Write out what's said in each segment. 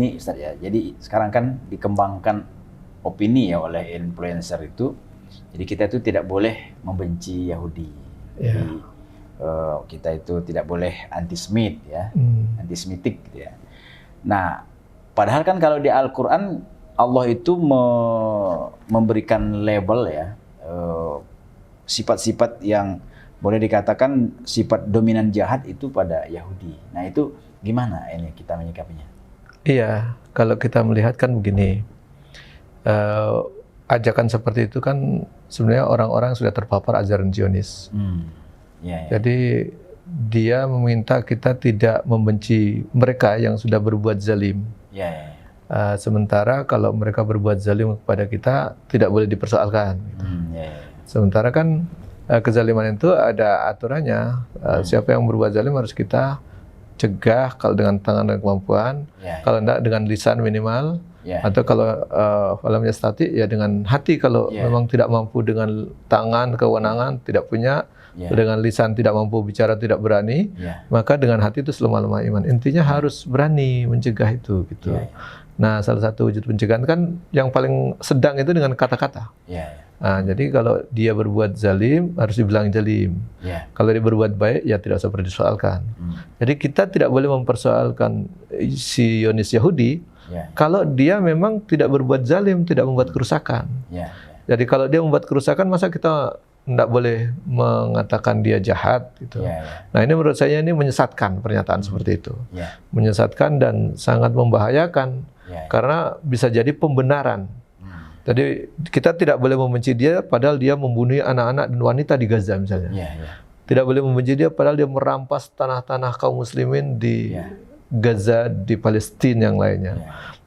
gini Ustaz ya. Jadi sekarang kan dikembangkan opini ya oleh influencer itu. Jadi kita itu tidak boleh membenci Yahudi. Jadi kita itu tidak boleh anti-Semit ya, anti-Semitik gitu ya. Nah, padahal kan kalau di Al-Quran Allah itu memberikan label ya, sifat-sifat yang boleh dikatakan sifat dominan jahat itu pada Yahudi. Nah itu gimana ini kita menyikapinya? Iya, kalau kita melihat kan begini, ajakan seperti itu kan sebenarnya orang-orang sudah terpapar ajaran Zionis. Jadi dia meminta kita tidak membenci mereka yang sudah berbuat zalim. Sementara kalau mereka berbuat zalim kepada kita tidak boleh dipersoalkan. Sementara kan kezaliman itu ada aturannya. Siapa yang berbuat zalim harus kita cegah kalau dengan tangan dan kemampuan, kalau tidak dengan lisan minimal, atau kalau falam yastati ya dengan hati kalau memang tidak mampu dengan tangan kewenangan tidak punya. Dengan lisan tidak mampu bicara, tidak berani, maka dengan hati itu selemah-lemah iman. Intinya harus berani mencegah itu gitu. Nah, salah satu wujud pencegahan kan yang paling sedang itu dengan kata-kata. Nah, jadi kalau dia berbuat zalim harus dibilang zalim. Kalau dia berbuat baik ya tidak usah dipersoalkan. Jadi kita tidak boleh mempersoalkan si Zionis Yahudi kalau dia memang tidak berbuat zalim, tidak membuat kerusakan. Jadi kalau dia membuat kerusakan masa kita tidak boleh mengatakan dia jahat gitu. Nah ini menurut saya ini menyesatkan pernyataan seperti itu. Menyesatkan dan sangat membahayakan karena bisa jadi pembenaran. Jadi kita tidak boleh membenci dia padahal dia membunuh anak-anak dan wanita di Gaza misalnya. Tidak boleh membenci dia padahal dia merampas tanah-tanah kaum muslimin di Gaza, di Palestina yang lainnya.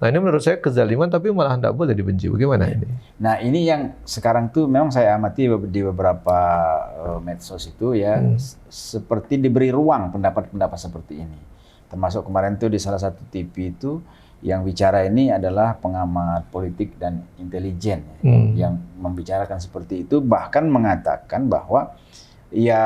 Nah ini menurut saya kezaliman tapi malah tidak boleh dibenci. Bagaimana ini? Nah ini yang sekarang tuh memang saya amati di beberapa medsos itu ya, seperti diberi ruang pendapat-pendapat seperti ini. Termasuk kemarin tuh di salah satu TV itu yang bicara ini adalah pengamat politik dan intelijen yang membicarakan seperti itu, bahkan mengatakan bahwa ya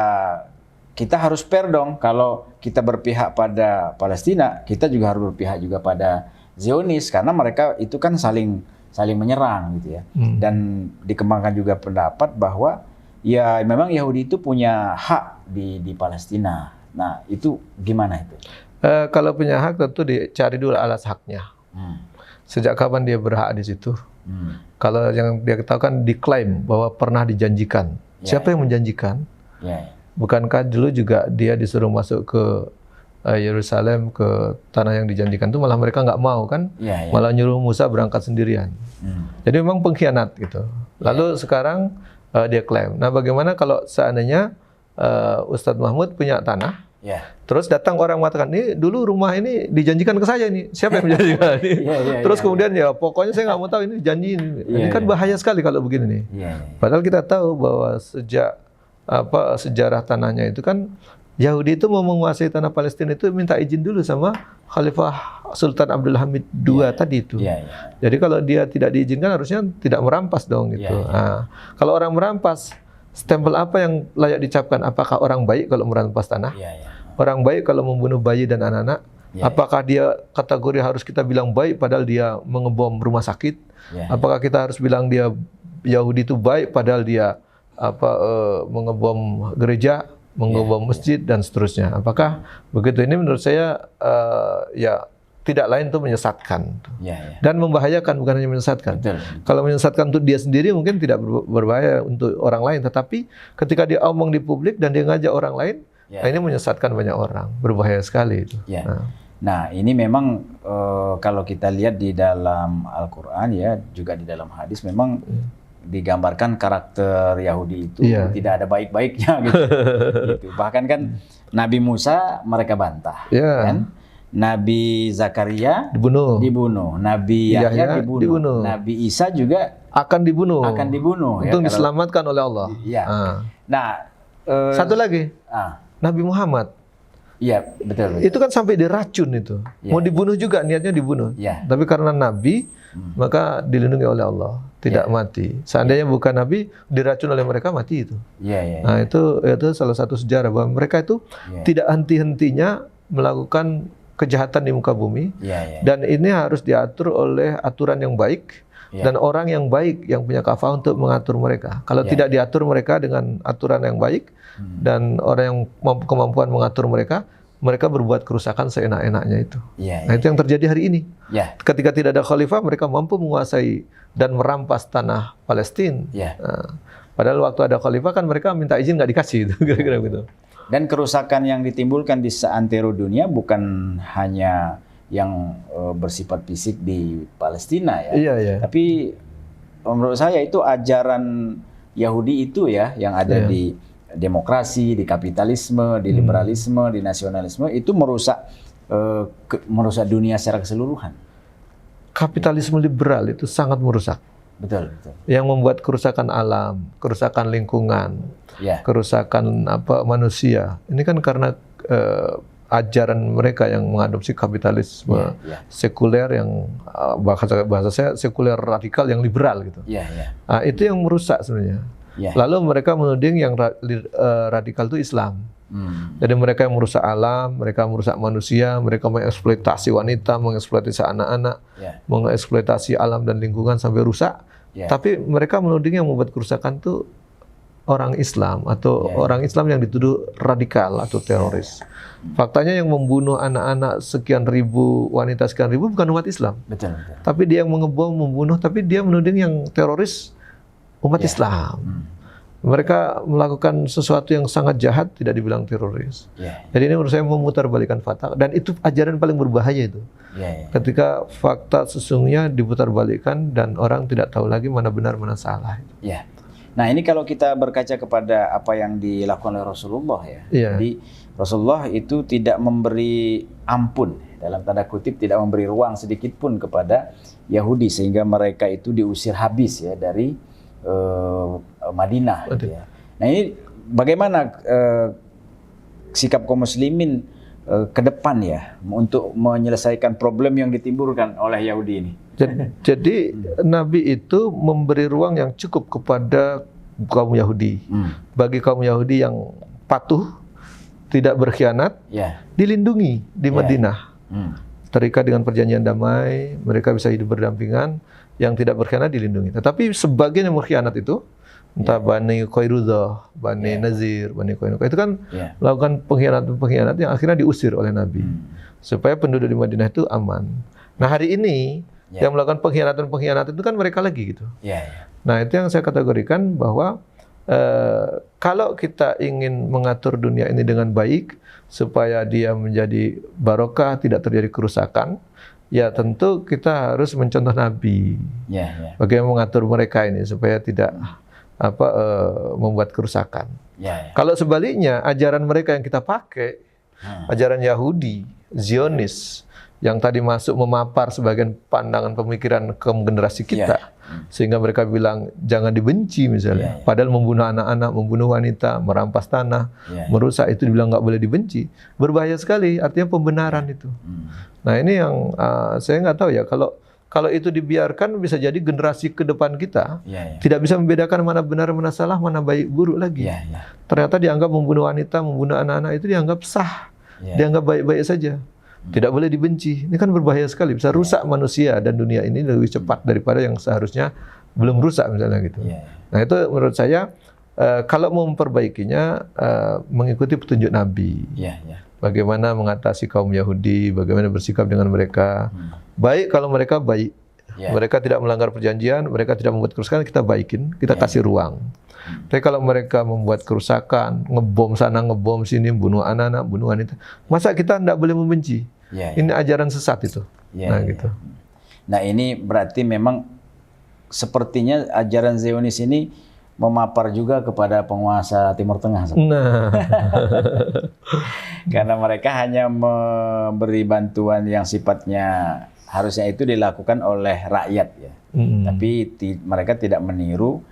kita harus fair dong, kalau kita berpihak pada Palestina, kita juga harus berpihak juga pada Zionis karena mereka itu kan saling menyerang gitu ya. Dan dikembangkan juga pendapat bahwa ya memang Yahudi itu punya hak di Palestina. Nah, itu gimana itu? Kalau punya hak tentu dicari dulu alas haknya. Sejak kapan dia berhak di situ? Kalau yang dia katakan diklaim bahwa pernah dijanjikan. Siapa yang menjanjikan? Bukankah dulu juga dia disuruh masuk ke Yerusalem, ke tanah yang dijanjikan itu malah mereka nggak mau kan? Malah nyuruh Musa berangkat sendirian. Jadi memang pengkhianat gitu. Lalu sekarang dia klaim. Nah bagaimana kalau seandainya Ustadz Mahmud punya tanah, terus datang orang mengatakan, ini dulu rumah ini dijanjikan ke saya nih, siapa yang menjanjikan ini? Terus kemudian ya pokoknya saya nggak mau tahu ini janji ini. Ini kan bahaya sekali kalau begini nih. Padahal kita tahu bahwa sejak sejarah tanahnya itu kan Yahudi itu mau menguasai tanah Palestina itu minta izin dulu sama Khalifah Sultan Abdul Hamid II tadi itu. Jadi kalau dia tidak diizinkan harusnya tidak merampas dong gitu. Nah, kalau orang merampas, stempel apa yang layak dicapkan? Apakah orang baik kalau merampas tanah? Orang baik kalau membunuh bayi dan anak-anak? Apakah dia kategori harus kita bilang baik padahal dia mengebom rumah sakit? Apakah kita harus bilang dia Yahudi itu baik padahal dia mengebom gereja, mengebom masjid dan seterusnya? Apakah begitu? Ini menurut saya ya tidak lain itu menyesatkan dan membahayakan, bukan hanya menyesatkan. Kalau menyesatkan untuk dia sendiri mungkin tidak berbahaya untuk orang lain, tetapi ketika dia omong di publik dan dia ngajak orang lain, ini menyesatkan banyak orang, berbahaya sekali itu. Nah ini memang kalau kita lihat di dalam Al-Quran ya, juga di dalam hadis memang digambarkan karakter Yahudi itu tidak ada baik-baiknya gitu. Bahkan kan Nabi Musa mereka bantah, kan? Nabi Zakaria dibunuh, Nabi Yahya dibunuh, Nabi Isa juga akan dibunuh untuk diselamatkan oleh Allah. Nah, satu lagi, Nabi Muhammad. Iya, betul. Itu kan sampai diracun itu. Mau dibunuh juga, niatnya dibunuh. Tapi karena Nabi, maka dilindungi oleh Allah, tidak mati. Seandainya bukan Nabi, diracun oleh mereka, mati itu. Nah, itu salah satu sejarah bahwa mereka itu tidak henti-hentinya melakukan kejahatan di muka bumi, dan ini harus diatur oleh aturan yang baik dan orang yang baik yang punya kafah untuk mengatur mereka. Kalau tidak diatur mereka dengan aturan yang baik dan orang yang kemampuan mengatur mereka, mereka berbuat kerusakan seenak-enaknya itu. Nah, itu yang terjadi hari ini. Ketika tidak ada khalifah, mereka mampu menguasai dan merampas tanah Palestina. Padahal waktu ada khalifah kan mereka minta izin nggak dikasih, itu kira-kira gitu. Dan kerusakan yang ditimbulkan di seantero dunia bukan hanya yang bersifat fisik di Palestina ya. Tapi menurut saya itu ajaran Yahudi itu ya, yang ada di demokrasi, di kapitalisme, di liberalisme, di nasionalisme, itu merusak dunia secara keseluruhan. Kapitalisme liberal itu sangat merusak. Betul. Yang membuat kerusakan alam, kerusakan lingkungan, kerusakan manusia. Ini kan karena ajaran mereka yang mengadopsi kapitalisme sekuler yang bahasa saya sekuler radikal yang liberal gitu. Nah, itu yang merusak sebenarnya. Lalu mereka menuding yang radikal itu Islam. Jadi mereka yang merusak alam, mereka merusak manusia, mereka mengeksploitasi wanita, mengeksploitasi anak-anak, mengeksploitasi alam dan lingkungan sampai rusak. Tapi mereka menuding yang membuat kerusakan itu orang Islam atau orang Islam yang dituduh radikal atau teroris. Faktanya yang membunuh anak-anak sekian ribu, wanita sekian ribu bukan umat Islam. Tapi dia yang mengebom, membunuh, tapi dia menuding yang teroris umat Islam. Mereka melakukan sesuatu yang sangat jahat, tidak dibilang teroris. Jadi ini menurut saya memutarbalikan fakta, dan itu ajaran paling berbahaya itu. Ketika fakta sesungguhnya diputarbalikkan dan orang tidak tahu lagi mana benar mana salah. Nah, ini kalau kita berkaca kepada apa yang dilakukan oleh Rasulullah ya. Jadi Rasulullah itu tidak memberi ampun, dalam tanda kutip tidak memberi ruang sedikit pun kepada Yahudi sehingga mereka itu diusir habis ya dari Madinah gitu ya. Nah, ini bagaimana sikap kaum muslimin ke depan ya untuk menyelesaikan problem yang ditimbulkan oleh Yahudi ini? Jadi Nabi itu memberi ruang yang cukup kepada kaum Yahudi. Bagi kaum Yahudi yang patuh, tidak berkhianat, dilindungi di Madinah. Terikat dengan perjanjian damai, mereka bisa hidup berdampingan. Yang tidak berkhianat dilindungi. Tetapi sebagian yang berkhianat itu, entah Bani Qainuqah, Bani Nazir, Bani Qainuqah, itu kan melakukan pengkhianat-pengkhianat yang akhirnya diusir oleh Nabi. Supaya penduduk di Madinah itu aman. Nah, hari ini yang melakukan pengkhianatan-pengkhianatan itu kan mereka lagi gitu. Nah, itu yang saya kategorikan bahwa kalau kita ingin mengatur dunia ini dengan baik supaya dia menjadi barokah, tidak terjadi kerusakan, ya tentu kita harus mencontoh Nabi. Bagaimana mengatur mereka ini supaya tidak membuat kerusakan. Kalau sebaliknya ajaran mereka yang kita pakai, ajaran Yahudi, Zionis, yang tadi masuk memapar sebagian pandangan pemikiran kaum generasi kita, sehingga mereka bilang jangan dibenci misalnya, padahal membunuh anak-anak, membunuh wanita, merampas tanah, merusak itu dibilang nggak boleh dibenci, berbahaya sekali. Artinya pembenaran itu. Nah, ini yang saya nggak tahu ya, kalau itu dibiarkan bisa jadi generasi ke depan kita tidak bisa membedakan mana benar, mana salah, mana baik buruk lagi. Ternyata dianggap membunuh wanita, membunuh anak-anak itu dianggap sah, dianggap baik-baik saja. Tidak boleh dibenci. Ini kan berbahaya sekali, bisa rusak manusia dan dunia ini lebih cepat daripada yang seharusnya belum rusak misalnya gitu. Nah, itu menurut saya kalau mau memperbaikinya mengikuti petunjuk Nabi. Bagaimana mengatasi kaum Yahudi, bagaimana bersikap dengan mereka. Baik kalau mereka baik. Mereka tidak melanggar perjanjian, mereka tidak membuat kerusakan, kita baikin, kita kasih ruang. Tapi kalau mereka membuat kerusakan, ngebom sana, ngebom sini, bunuh anak-anak, bunuh wanita, masa kita tidak boleh membenci? Ini ajaran sesat itu. Gitu. Nah, ini berarti memang sepertinya ajaran Zionis ini memapar juga kepada penguasa Timur Tengah. Karena mereka hanya memberi bantuan yang sifatnya harusnya itu dilakukan oleh rakyat ya. Tapi mereka tidak meniru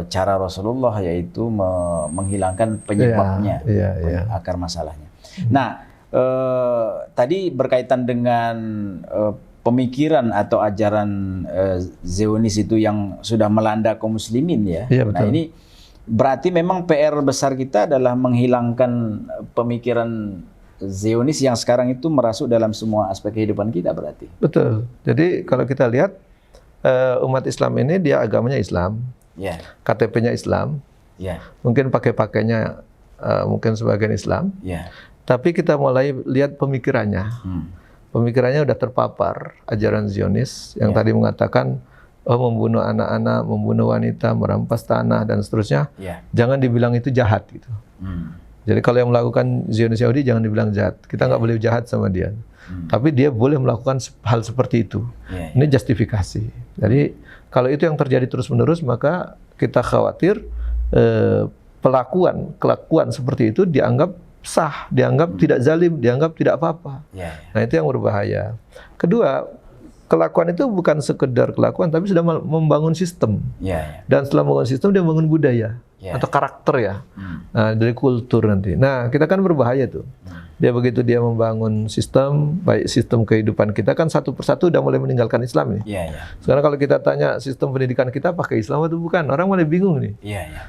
cara Rasulullah, yaitu menghilangkan penyebabnya, akar masalahnya. Nah, tadi berkaitan dengan pemikiran atau ajaran Zionis itu yang sudah melanda kaum muslimin ya. Nah, ini berarti memang PR besar kita adalah menghilangkan pemikiran Zionis yang sekarang itu merasuk dalam semua aspek kehidupan kita berarti. Betul. Jadi kalau kita lihat umat Islam ini dia agamanya Islam, KTP-nya Islam, mungkin pakai-pakainya mungkin sebagian Islam, tapi kita mulai lihat pemikirannya. Pemikirannya udah terpapar ajaran Zionis yang tadi mengatakan membunuh anak-anak, membunuh wanita, merampas tanah dan seterusnya. Jangan dibilang itu jahat gitu. Jadi kalau yang melakukan Zionis Yahudi jangan dibilang jahat. Kita nggak boleh jahat sama dia. Tapi dia boleh melakukan hal seperti itu. Ini justifikasi. Jadi kalau itu yang terjadi terus-menerus, maka kita khawatir kelakuan seperti itu dianggap sah, dianggap tidak zalim, dianggap tidak apa-apa. Nah itu yang berbahaya. Kedua, kelakuan itu bukan sekedar kelakuan, tapi sudah membangun sistem. Dan setelah membangun sistem, dia membangun budaya atau karakter ya. Nah, dari kultur nanti. Nah, kita kan berbahaya tuh. Dia begitu dia membangun sistem, baik sistem kehidupan kita kan satu persatu udah mulai meninggalkan Islam nih. Sekarang kalau kita tanya sistem pendidikan kita pakai Islam atau bukan, orang mulai bingung nih.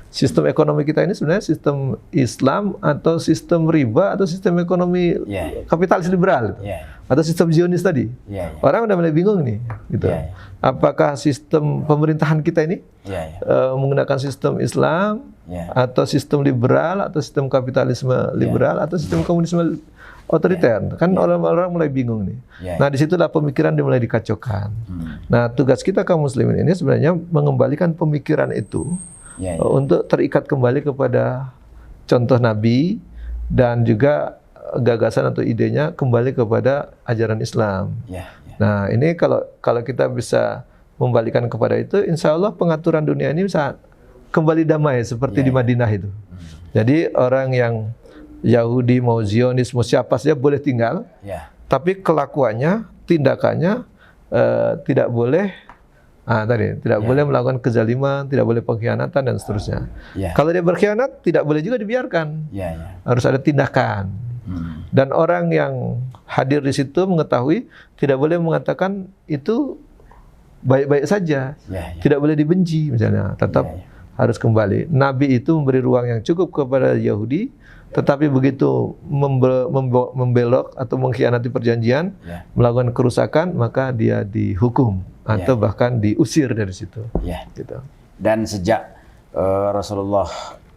Sistem ekonomi kita ini sebenarnya sistem Islam atau sistem riba atau sistem ekonomi kapitalis liberal, atau sistem Zionis tadi. Orang udah mulai bingung nih, gitu. Apakah sistem pemerintahan kita ini menggunakan sistem Islam atau sistem liberal atau sistem kapitalisme liberal atau sistem komunisme otoriter? Kan orang-orang mulai bingung nih. Nah disitulah pemikiran dimulai dikacaukan. Nah tugas kita kaum muslimin ini sebenarnya mengembalikan pemikiran itu untuk terikat kembali kepada contoh Nabi dan juga gagasan atau idenya kembali kepada ajaran Islam. Nah ini kalau kita bisa membalikan kepada itu, insya Allah pengaturan dunia ini bisa kembali damai seperti di Madinah itu. Jadi orang yang Yahudi mau Zionis mau siapa saja boleh tinggal, tapi kelakuannya, tindakannya tidak boleh tidak boleh melakukan kezaliman, tidak boleh pengkhianatan dan seterusnya. Kalau dia berkhianat tidak boleh juga dibiarkan, harus ada tindakan. Dan orang yang hadir di situ mengetahui tidak boleh mengatakan itu baik-baik saja, tidak boleh dibenci misalnya, tetap harus kembali. Nabi itu memberi ruang yang cukup kepada Yahudi, tetapi begitu membelok atau mengkhianati perjanjian, melakukan kerusakan, maka dia dihukum atau bahkan diusir dari situ. Gitu. Dan sejak Rasulullah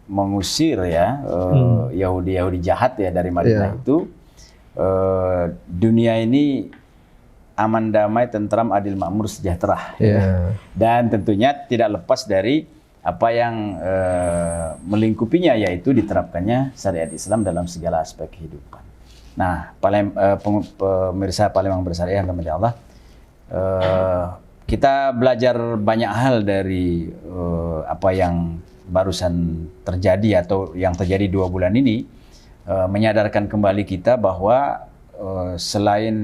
mengusir Yahudi jahat dari Madinah itu, dunia ini aman, damai, tentram, adil, makmur, sejahtera. Dan tentunya tidak lepas dari apa yang melingkupinya, yaitu diterapkannya syariat Islam dalam segala aspek kehidupan. Nah, pemirsa Palembang Bersyariah yang dirahmati Allah, kita belajar banyak hal dari apa yang barusan terjadi atau yang terjadi 2 bulan ini, menyadarkan kembali kita bahwa selain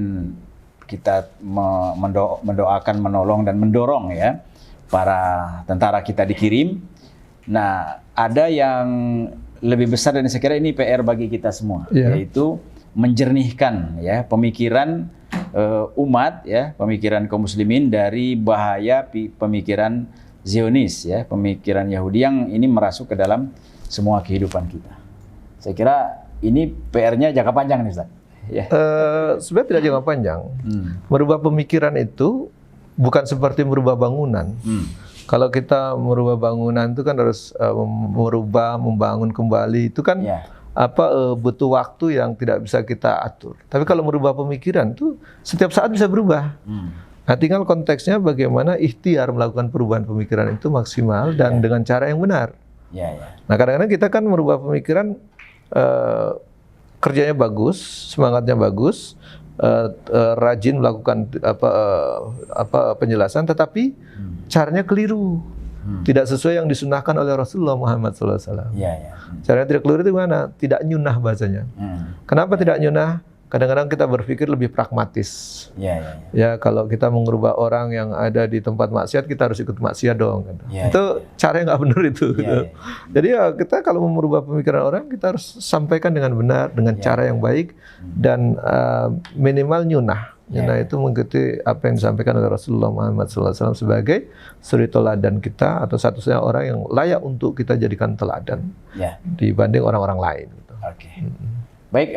kita mendoakan, menolong dan mendorong para tentara kita dikirim, nah ada yang lebih besar dan saya kira ini PR bagi kita semua, yaitu menjernihkan pemikiran umat, pemikiran kaum muslimin dari bahaya pemikiran Zionis, pemikiran Yahudi yang ini merasuk ke dalam semua kehidupan kita. Saya kira ini PR-nya jangka panjang nih, Ustaz. Sebenarnya tidak jangka panjang. Merubah pemikiran itu bukan seperti merubah bangunan. Kalau kita merubah bangunan itu kan harus membangun kembali. Itu kan butuh waktu yang tidak bisa kita atur. Tapi kalau merubah pemikiran itu setiap saat bisa berubah. Nah, tinggal konteksnya bagaimana ikhtiar melakukan perubahan pemikiran itu maksimal dan dengan cara yang benar. Nah, kadang-kadang kita kan merubah pemikiran, kerjanya bagus, semangatnya bagus, rajin melakukan penjelasan, tetapi caranya keliru, tidak sesuai yang disunahkan oleh Rasulullah Muhammad SAW. Caranya tidak keliru itu mana? Tidak nyunah bahasanya. Kenapa tidak nyunah? Kadang-kadang kita berpikir lebih pragmatis. Kalau kita mengubah orang yang ada di tempat maksiat, kita harus ikut maksiat dong. Itu caranya nggak benar itu. Jadi kita kalau mau merubah pemikiran orang, kita harus sampaikan dengan benar, dengan cara yang baik, dan minimal nyunah. Nyunah itu mengikuti apa yang disampaikan oleh Rasulullah Muhammad SAW sebagai suri teladan kita, atau satu-satunya orang yang layak untuk kita jadikan teladan dibanding orang-orang lain. Baik.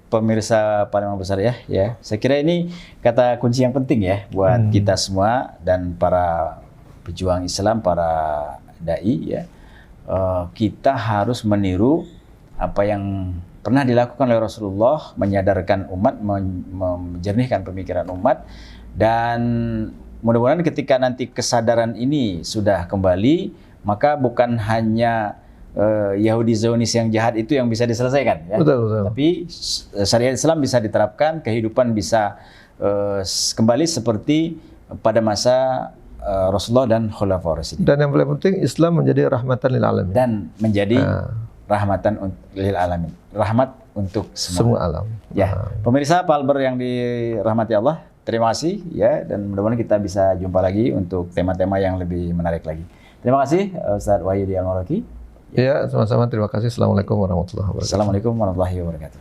pemirsa Palembang Besar ya. Saya kira ini kata kunci yang penting ya buat kita semua dan para pejuang Islam, para dai ya. Kita harus meniru apa yang pernah dilakukan oleh Rasulullah, menyadarkan umat, menjernihkan pemikiran umat, dan mudah-mudahan ketika nanti kesadaran ini sudah kembali, maka bukan hanya Yahudi Zionis yang jahat itu yang bisa diselesaikan, ya. Betul. Tapi syariat Islam bisa diterapkan, kehidupan bisa kembali seperti pada masa Rasulullah dan Khulafaur Rasyidin. Dan yang paling penting Islam menjadi rahmatan lil alamin. Dan menjadi rahmatan lil alamin, rahmat untuk semua alam. Ya, pemirsa Pak Alber yang dirahmati Allah, terima kasih ya, dan mudah-mudahan kita bisa jumpa lagi untuk tema-tema yang lebih menarik lagi. Terima kasih Ustaz Wahyudi Al-Marwaki. Ya, sama-sama, terima kasih. Assalamualaikum warahmatullahi wabarakatuh. Assalamualaikum warahmatullahi wabarakatuh.